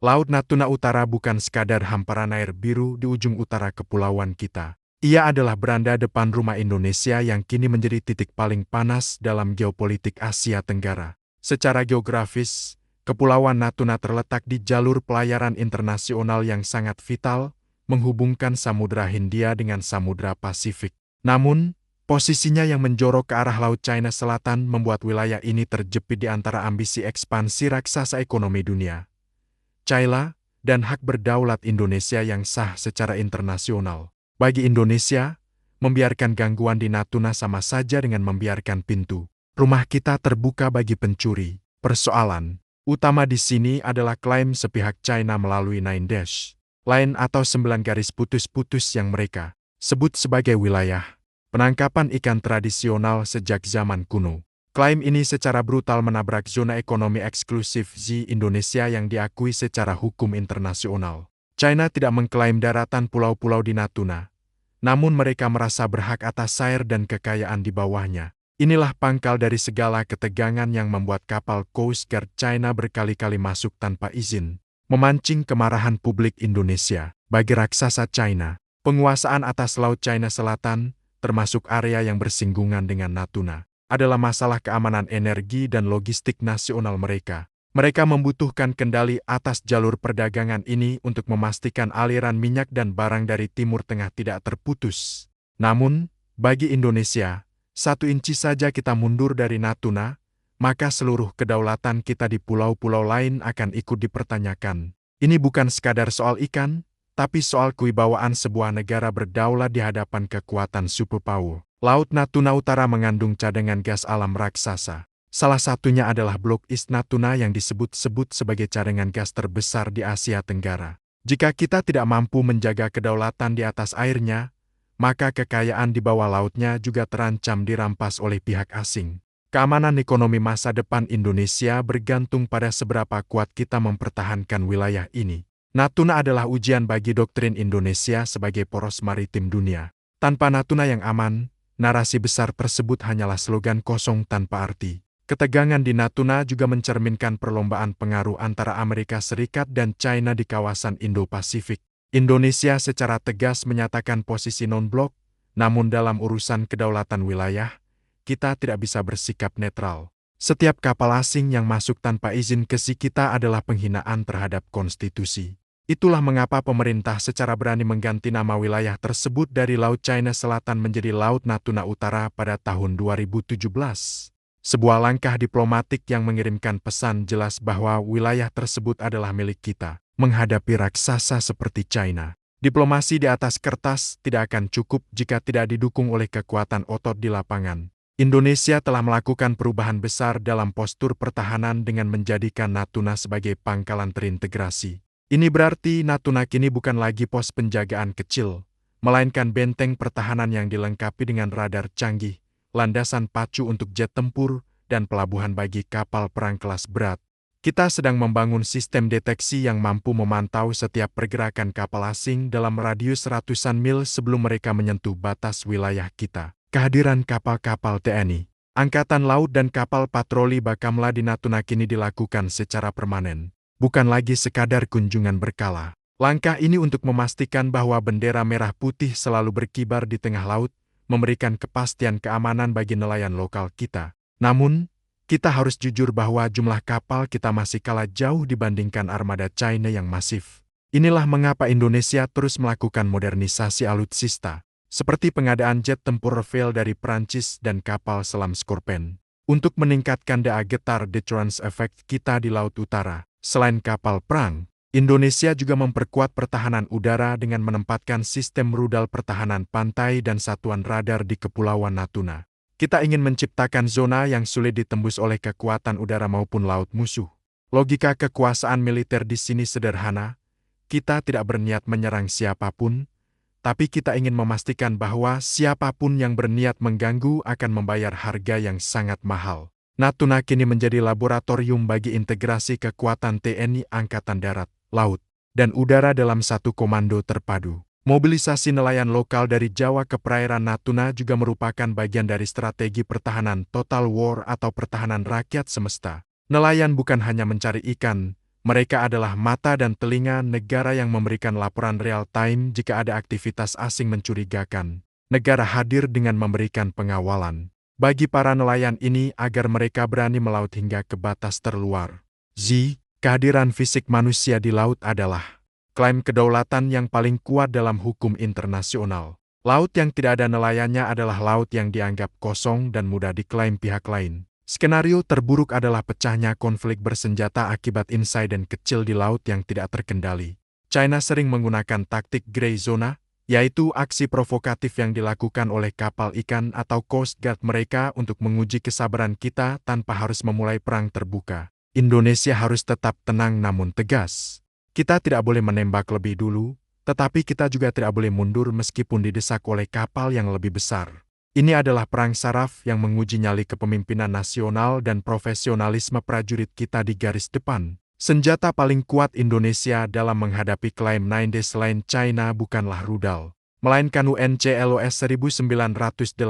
Laut Natuna Utara bukan sekadar hamparan air biru di ujung utara kepulauan kita. Ia adalah beranda depan rumah Indonesia yang kini menjadi titik paling panas dalam geopolitik Asia Tenggara. Secara geografis, Kepulauan Natuna terletak di jalur pelayaran internasional yang sangat vital, menghubungkan Samudra Hindia dengan Samudra Pasifik. Namun, posisinya yang menjorok ke arah Laut China Selatan membuat wilayah ini terjepit di antara ambisi ekspansi raksasa ekonomi dunia, China, dan hak berdaulat Indonesia yang sah secara internasional. Bagi Indonesia, membiarkan gangguan di Natuna sama saja dengan membiarkan pintu rumah kita terbuka bagi pencuri. Persoalan utama di sini adalah klaim sepihak China melalui 9 line atau 9 garis putus-putus yang mereka sebut sebagai wilayah penangkapan ikan tradisional sejak zaman kuno. Klaim ini secara brutal menabrak zona ekonomi eksklusif di Indonesia yang diakui secara hukum internasional. China tidak mengklaim daratan pulau-pulau di Natuna, namun mereka merasa berhak atas air dan kekayaan di bawahnya. Inilah pangkal dari segala ketegangan yang membuat kapal Coast Guard China berkali-kali masuk tanpa izin, memancing kemarahan publik Indonesia. Bagi raksasa China, penguasaan atas Laut China Selatan, termasuk area yang bersinggungan dengan Natuna, adalah masalah keamanan energi dan logistik nasional mereka. Mereka membutuhkan kendali atas jalur perdagangan ini untuk memastikan aliran minyak dan barang dari Timur Tengah tidak terputus. Namun, bagi Indonesia, 1 inci saja kita mundur dari Natuna, maka seluruh kedaulatan kita di pulau-pulau lain akan ikut dipertanyakan. Ini bukan sekadar soal ikan, tapi soal kewibawaan sebuah negara berdaulat di hadapan kekuatan superpower. Laut Natuna Utara mengandung cadangan gas alam raksasa. Salah satunya adalah Blok East Natuna yang disebut-sebut sebagai cadangan gas terbesar di Asia Tenggara. Jika kita tidak mampu menjaga kedaulatan di atas airnya, maka kekayaan di bawah lautnya juga terancam dirampas oleh pihak asing. Keamanan ekonomi masa depan Indonesia bergantung pada seberapa kuat kita mempertahankan wilayah ini. Natuna adalah ujian bagi doktrin Indonesia sebagai poros maritim dunia. Tanpa Natuna yang aman, narasi besar tersebut hanyalah slogan kosong tanpa arti. Ketegangan di Natuna juga mencerminkan perlombaan pengaruh antara Amerika Serikat dan China di kawasan Indo-Pasifik. Indonesia secara tegas menyatakan posisi non-blok, namun dalam urusan kedaulatan wilayah, kita tidak bisa bersikap netral. Setiap kapal asing yang masuk tanpa izin ke kita adalah penghinaan terhadap konstitusi. Itulah mengapa pemerintah secara berani mengganti nama wilayah tersebut dari Laut China Selatan menjadi Laut Natuna Utara pada tahun 2017. Sebuah langkah diplomatik yang mengirimkan pesan jelas bahwa wilayah tersebut adalah milik kita. Menghadapi raksasa seperti China, diplomasi di atas kertas tidak akan cukup jika tidak didukung oleh kekuatan otot di lapangan. Indonesia telah melakukan perubahan besar dalam postur pertahanan dengan menjadikan Natuna sebagai pangkalan terintegrasi. Ini berarti Natuna kini bukan lagi pos penjagaan kecil, melainkan benteng pertahanan yang dilengkapi dengan radar canggih, landasan pacu untuk jet tempur, dan pelabuhan bagi kapal perang kelas berat. Kita sedang membangun sistem deteksi yang mampu memantau setiap pergerakan kapal asing dalam radius ratusan mil sebelum mereka menyentuh batas wilayah kita. Kehadiran kapal-kapal TNI, Angkatan Laut dan kapal patroli Bakamla di Natuna kini dilakukan secara permanen. Bukan lagi sekadar kunjungan berkala. Langkah ini untuk memastikan bahwa bendera merah putih selalu berkibar di tengah laut, memberikan kepastian keamanan bagi nelayan lokal kita. Namun, kita harus jujur bahwa jumlah kapal kita masih kalah jauh dibandingkan armada China yang masif. Inilah mengapa Indonesia terus melakukan modernisasi alutsista, seperti pengadaan jet tempur Rafale dari Prancis dan kapal selam Scorpion, untuk meningkatkan daya getar deterrence effect kita di Laut Utara. Selain kapal perang, Indonesia juga memperkuat pertahanan udara dengan menempatkan sistem rudal pertahanan pantai dan satuan radar di Kepulauan Natuna. Kita ingin menciptakan zona yang sulit ditembus oleh kekuatan udara maupun laut musuh. Logika kekuasaan militer di sini sederhana. Kita tidak berniat menyerang siapapun, tapi kita ingin memastikan bahwa siapapun yang berniat mengganggu akan membayar harga yang sangat mahal. Natuna kini menjadi laboratorium bagi integrasi kekuatan TNI Angkatan Darat, Laut, dan Udara dalam satu komando terpadu. Mobilisasi nelayan lokal dari Jawa ke perairan Natuna juga merupakan bagian dari strategi pertahanan total war atau pertahanan rakyat semesta. Nelayan bukan hanya mencari ikan, Mereka adalah mata dan telinga negara yang memberikan laporan real-time jika ada aktivitas asing mencurigakan. Negara hadir dengan memberikan pengawalan bagi para nelayan ini agar mereka berani melaut hingga ke batas terluar. Kehadiran fisik manusia di laut adalah klaim kedaulatan yang paling kuat dalam hukum internasional. Laut yang tidak ada nelayannya adalah laut yang dianggap kosong dan mudah diklaim pihak lain. Skenario terburuk adalah pecahnya konflik bersenjata akibat insiden kecil di laut yang tidak terkendali. China sering menggunakan taktik grey zona, yaitu aksi provokatif yang dilakukan oleh kapal ikan atau Coast Guard mereka untuk menguji kesabaran kita tanpa harus memulai perang terbuka. Indonesia harus tetap tenang namun tegas. Kita tidak boleh menembak lebih dulu, tetapi kita juga tidak boleh mundur meskipun didesak oleh kapal yang lebih besar. Ini adalah perang saraf yang menguji nyali kepemimpinan nasional dan profesionalisme prajurit kita di garis depan. Senjata paling kuat Indonesia dalam menghadapi klaim 9 Days selain China bukanlah rudal, melainkan UNCLOS 1982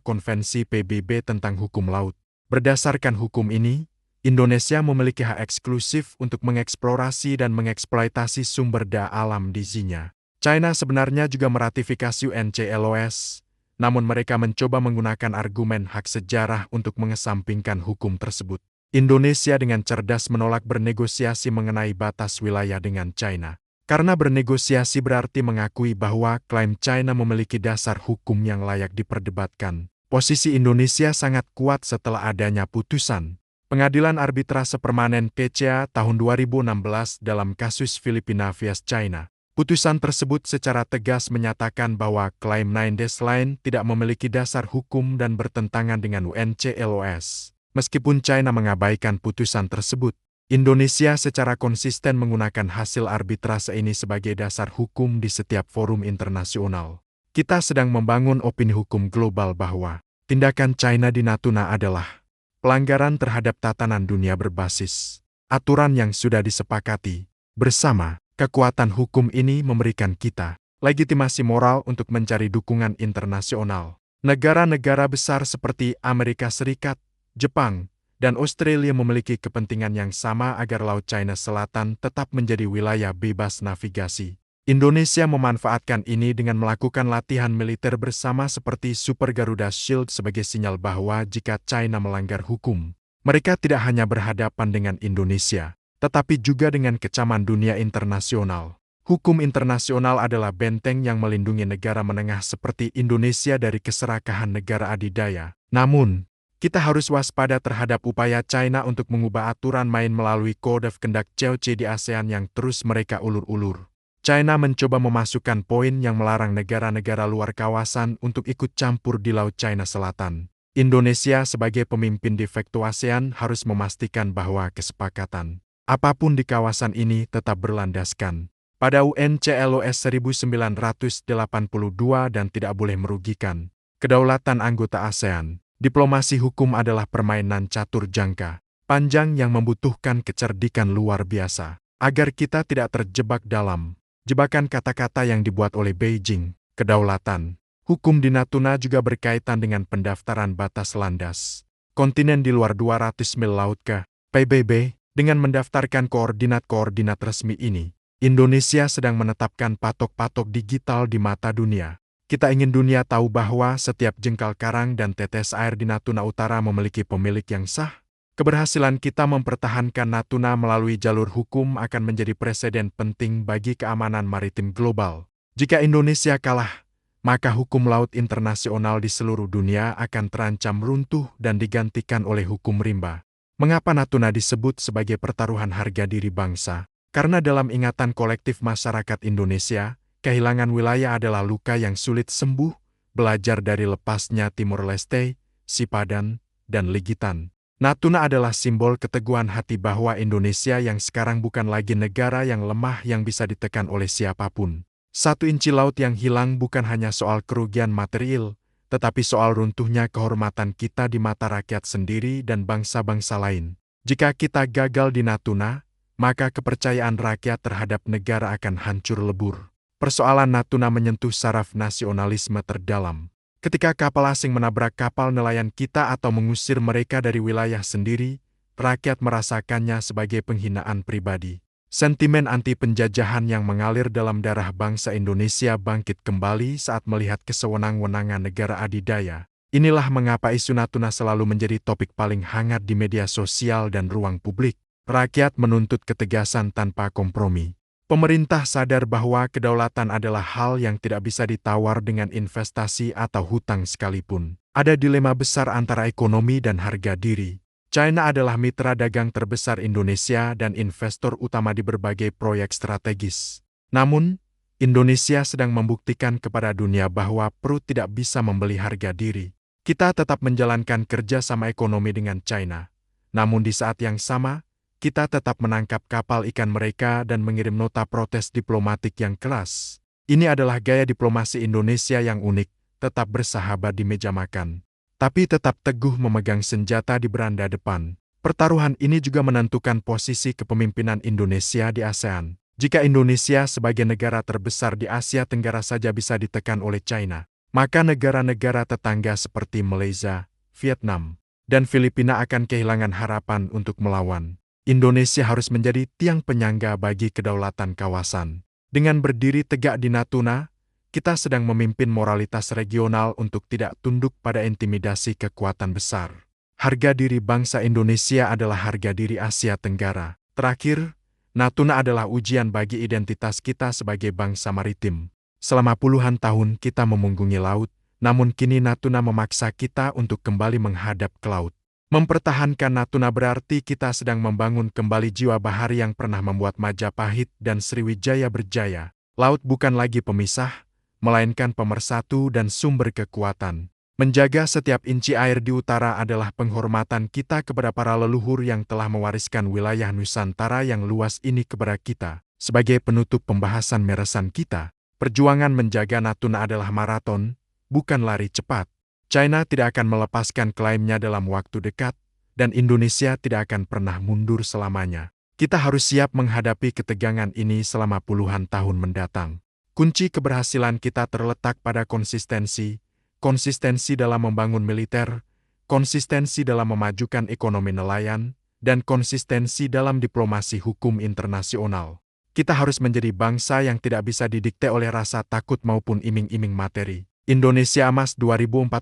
Konvensi PBB tentang hukum laut. Berdasarkan hukum ini, Indonesia memiliki hak eksklusif untuk mengeksplorasi dan mengeksploitasi sumber daya alam di Zinya. China sebenarnya juga meratifikasi UNCLOS, namun mereka mencoba menggunakan argumen hak sejarah untuk mengesampingkan hukum tersebut. Indonesia dengan cerdas menolak bernegosiasi mengenai batas wilayah dengan China. Karena bernegosiasi berarti mengakui bahwa klaim China memiliki dasar hukum yang layak diperdebatkan. Posisi Indonesia sangat kuat setelah adanya putusan Pengadilan Arbitrase Permanen PCA tahun 2016 dalam kasus Filipina vs China. Putusan tersebut secara tegas menyatakan bahwa klaim 9 Days Line tidak memiliki dasar hukum dan bertentangan dengan UNCLOS. Meskipun China mengabaikan putusan tersebut, Indonesia secara konsisten menggunakan hasil arbitrase ini sebagai dasar hukum di setiap forum internasional. Kita sedang membangun opini hukum global bahwa tindakan China di Natuna adalah pelanggaran terhadap tatanan dunia berbasis aturan yang sudah disepakati bersama. Kekuatan hukum ini memberikan kita legitimasi moral untuk mencari dukungan internasional. Negara-negara besar seperti Amerika Serikat, Jepang, dan Australia memiliki kepentingan yang sama agar Laut China Selatan tetap menjadi wilayah bebas navigasi. Indonesia memanfaatkan ini dengan melakukan latihan militer bersama seperti Super Garuda Shield sebagai sinyal bahwa jika China melanggar hukum, mereka tidak hanya berhadapan dengan Indonesia, tetapi juga dengan kecaman dunia internasional. Hukum internasional adalah benteng yang melindungi negara menengah seperti Indonesia dari keserakahan negara adidaya. Namun, kita harus waspada terhadap upaya China untuk mengubah aturan main melalui Code of Conduct COC di ASEAN yang terus mereka ulur-ulur. China mencoba memasukkan poin yang melarang negara-negara luar kawasan untuk ikut campur di Laut China Selatan. Indonesia sebagai pemimpin de facto ASEAN harus memastikan bahwa kesepakatan apapun di kawasan ini tetap berlandaskan pada UNCLOS 1982 dan tidak boleh merugikan kedaulatan anggota ASEAN. Diplomasi hukum adalah permainan catur jangka panjang yang membutuhkan kecerdikan luar biasa agar kita tidak terjebak dalam jebakan kata-kata yang dibuat oleh Beijing. Kedaulatan hukum di Natuna juga berkaitan dengan pendaftaran batas landas kontinen di luar 200 mil laut ke PBB. Dengan mendaftarkan koordinat-koordinat resmi ini, Indonesia sedang menetapkan patok-patok digital di mata dunia. Kita ingin dunia tahu bahwa setiap jengkal karang dan tetes air di Natuna Utara memiliki pemilik yang sah. Keberhasilan kita mempertahankan Natuna melalui jalur hukum akan menjadi presiden penting bagi keamanan maritim global. Jika Indonesia kalah, maka hukum laut internasional di seluruh dunia akan terancam runtuh dan digantikan oleh hukum rimba. Mengapa Natuna disebut sebagai pertaruhan harga diri bangsa? Karena dalam ingatan kolektif masyarakat Indonesia, kehilangan wilayah adalah luka yang sulit sembuh, belajar dari lepasnya Timor Leste, Sipadan, dan Ligitan. Natuna adalah simbol keteguhan hati bahwa Indonesia yang sekarang bukan lagi negara yang lemah yang bisa ditekan oleh siapapun. 1 inci laut yang hilang bukan hanya soal kerugian material, tetapi soal runtuhnya kehormatan kita di mata rakyat sendiri dan bangsa-bangsa lain. Jika kita gagal di Natuna, maka kepercayaan rakyat terhadap negara akan hancur lebur. Persoalan Natuna menyentuh saraf nasionalisme terdalam. Ketika kapal asing menabrak kapal nelayan kita atau mengusir mereka dari wilayah sendiri, rakyat merasakannya sebagai penghinaan pribadi. Sentimen anti-penjajahan yang mengalir dalam darah bangsa Indonesia bangkit kembali saat melihat kesewenang-wenangan negara adidaya. Inilah mengapa isu Natuna selalu menjadi topik paling hangat di media sosial dan ruang publik. Rakyat menuntut ketegasan tanpa kompromi. Pemerintah sadar bahwa kedaulatan adalah hal yang tidak bisa ditawar dengan investasi atau hutang sekalipun. Ada dilema besar antara ekonomi dan harga diri. China adalah mitra dagang terbesar Indonesia dan investor utama di berbagai proyek strategis. Namun, Indonesia sedang membuktikan kepada dunia bahwa perut tidak bisa membeli harga diri. Kita tetap menjalankan kerjasama ekonomi dengan China. Namun di saat yang sama, kita tetap menangkap kapal ikan mereka dan mengirim nota protes diplomatik yang keras. Ini adalah gaya diplomasi Indonesia yang unik, tetap bersahabat di meja makan, tapi tetap teguh memegang senjata di beranda depan. Pertaruhan ini juga menentukan posisi kepemimpinan Indonesia di ASEAN. Jika Indonesia sebagai negara terbesar di Asia Tenggara saja bisa ditekan oleh China, maka negara-negara tetangga seperti Malaysia, Vietnam, dan Filipina akan kehilangan harapan untuk melawan. Indonesia harus menjadi tiang penyangga bagi kedaulatan kawasan. Dengan berdiri tegak di Natuna, kita sedang memimpin moralitas regional untuk tidak tunduk pada intimidasi kekuatan besar. Harga diri bangsa Indonesia adalah harga diri Asia Tenggara. Terakhir, Natuna adalah ujian bagi identitas kita sebagai bangsa maritim. Selama puluhan tahun kita memunggungi laut, namun kini Natuna memaksa kita untuk kembali menghadap ke laut. Mempertahankan Natuna berarti kita sedang membangun kembali jiwa bahari yang pernah membuat Majapahit dan Sriwijaya berjaya. Laut bukan lagi pemisah, melainkan pemersatu dan sumber kekuatan. Menjaga setiap inci air di utara adalah penghormatan kita kepada para leluhur yang telah mewariskan wilayah Nusantara yang luas ini kepada kita. Sebagai penutup pembahasan meresan kita, perjuangan menjaga Natuna adalah maraton, bukan lari cepat. China tidak akan melepaskan klaimnya dalam waktu dekat, dan Indonesia tidak akan pernah mundur selamanya. Kita harus siap menghadapi ketegangan ini selama puluhan tahun mendatang. Kunci keberhasilan kita terletak pada konsistensi dalam membangun militer, konsistensi dalam memajukan ekonomi nelayan, dan konsistensi dalam diplomasi hukum internasional. Kita harus menjadi bangsa yang tidak bisa didikte oleh rasa takut maupun iming-iming materi. Indonesia Emas 2045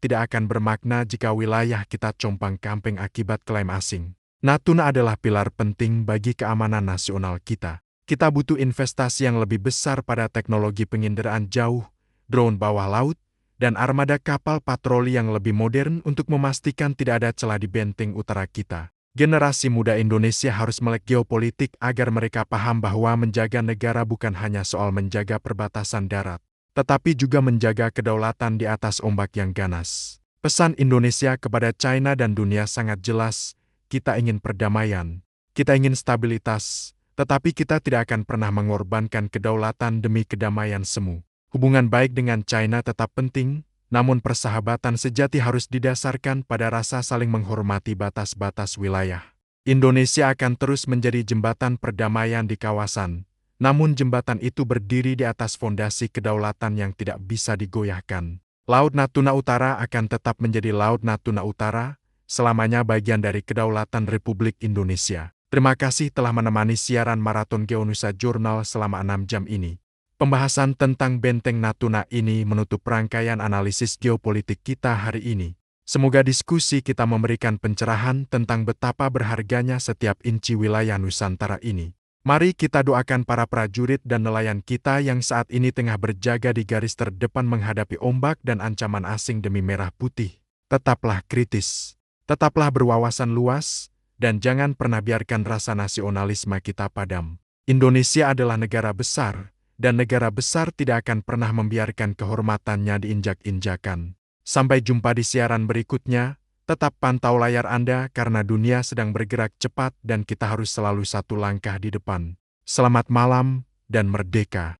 tidak akan bermakna jika wilayah kita compang-camping akibat klaim asing. Natuna adalah pilar penting bagi keamanan nasional kita. Kita butuh investasi yang lebih besar pada teknologi penginderaan jauh, drone bawah laut, dan armada kapal patroli yang lebih modern untuk memastikan tidak ada celah di benteng utara kita. Generasi muda Indonesia harus melek geopolitik agar mereka paham bahwa menjaga negara bukan hanya soal menjaga perbatasan darat, tetapi juga menjaga kedaulatan di atas ombak yang ganas. Pesan Indonesia kepada China dan dunia sangat jelas, kita ingin perdamaian, kita ingin stabilitas, tetapi kita tidak akan pernah mengorbankan kedaulatan demi kedamaian semu. Hubungan baik dengan China tetap penting, namun persahabatan sejati harus didasarkan pada rasa saling menghormati batas-batas wilayah. Indonesia akan terus menjadi jembatan perdamaian di kawasan, namun jembatan itu berdiri di atas fondasi kedaulatan yang tidak bisa digoyahkan. Laut Natuna Utara akan tetap menjadi Laut Natuna Utara, selamanya bagian dari kedaulatan Republik Indonesia. Terima kasih telah menemani siaran Maraton Geonusa Jurnal selama 6 jam ini. Pembahasan tentang Benteng Natuna ini menutup rangkaian analisis geopolitik kita hari ini. Semoga diskusi kita memberikan pencerahan tentang betapa berharganya setiap inci wilayah Nusantara ini. Mari kita doakan para prajurit dan nelayan kita yang saat ini tengah berjaga di garis terdepan menghadapi ombak dan ancaman asing demi merah putih. Tetaplah kritis, tetaplah berwawasan luas, dan jangan pernah biarkan rasa nasionalisme kita padam. Indonesia adalah negara besar, dan negara besar tidak akan pernah membiarkan kehormatannya diinjak-injakan. Sampai jumpa di siaran berikutnya, tetap pantau layar Anda karena dunia sedang bergerak cepat dan kita harus selalu satu langkah di depan. Selamat malam dan merdeka!